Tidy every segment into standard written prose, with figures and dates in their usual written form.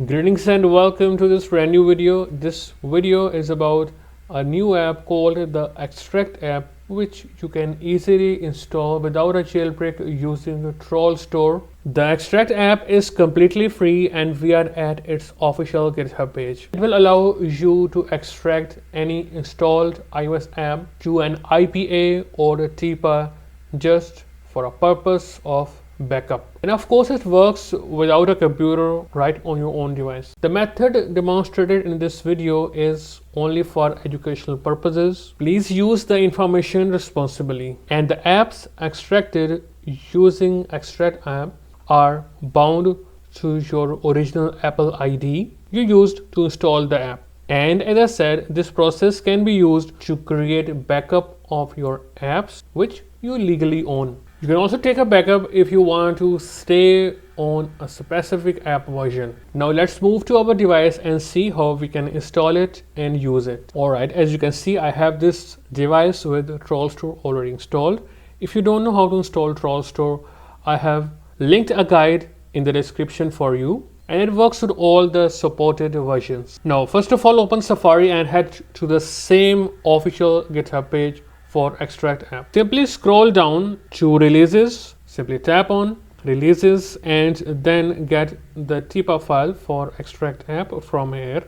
Greetings and welcome to this brand new video. This video is about a new app called the ExtractApp, which you can easily install without a jailbreak using the Trollstore. The ExtractApp is completely free and we are at its official GitHub page. It will allow you to extract any installed iOS app to an iPA or a TPA just for a purpose of backup. And of course it works without a computer, right on your own device. The method demonstrated in this video is only for educational purposes. Please use the information responsibly, and the apps extracted using ExtractApp are bound to your original Apple ID you used to install the app. And as I said, this process can be used to create backup of your apps which you legally own. You can also take a backup if you want to stay on a specific app version. Now let's move to our device and see how we can install it and use it. Alright, as you can see, I have this device with Trollstore already installed. If you don't know how to install Trollstore, I have linked a guide in the description for you, and it works with all the supported versions. Now first of all, open Safari and head to the same official GitHub page for ExtractApp. Simply scroll down to releases, simply tap on releases and then get the TPA file for ExtractApp from here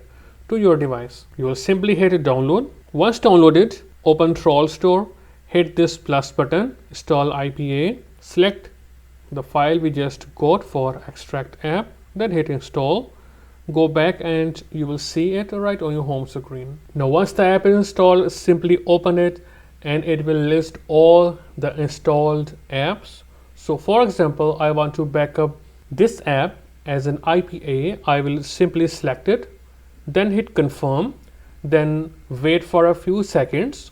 to your device. You will simply hit download. Once downloaded, open Trollstore, hit this plus button, install IPA, select the file we just got for ExtractApp, then hit install. Go back and you will see it right on your home screen. Now once the app is installed, simply open it and it will list all the installed apps. So for example, I want to back up this app as an IPA. I will simply select it, then hit confirm, then wait for a few seconds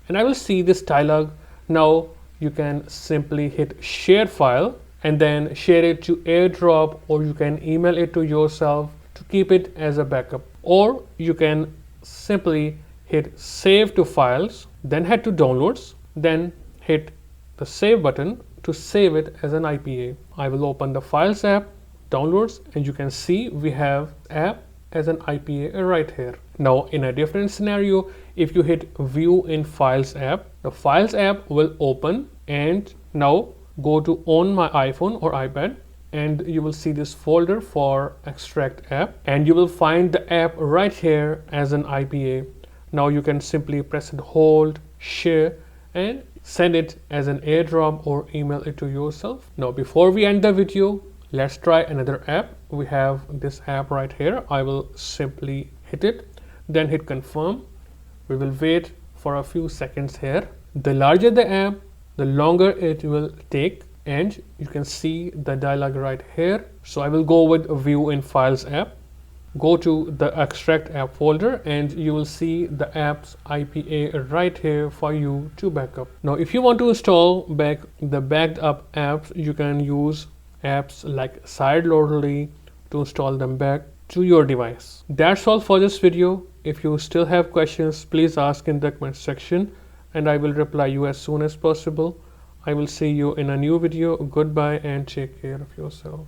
and I will see this dialog. Now you can simply hit share file and then share it to AirDrop, or you can email it to yourself to keep it as a backup, or you can simply hit save to files, then head to downloads, then hit the save button to save it as an IPA. I will open the files app, downloads, and you can see we have app as an IPA right here. Now in a different scenario, if you hit view in files app, the files app will open, and now go to on my iPhone or iPad and you will see this folder for ExtractApp and you will find the app right here as an IPA. Now you can simply press and hold, share and send it as an AirDrop or email it to yourself. Now before we end the video, let's try another app. We have this app right here. I will simply hit it, then hit confirm. We will wait for a few seconds here. The larger the app, the longer it will take, and you can see the dialog right here. So I will go with view in files app. Go to the ExtractApp folder and you will see the app's IPA right here for you to backup. Now if you want to install back the backed up apps, you can use apps like Sideloadly to install them back to your device. That's all for this video. If you still have questions, please ask in the comment section and I will reply you as soon as possible. I will see you in a new video. Goodbye and take care of yourself.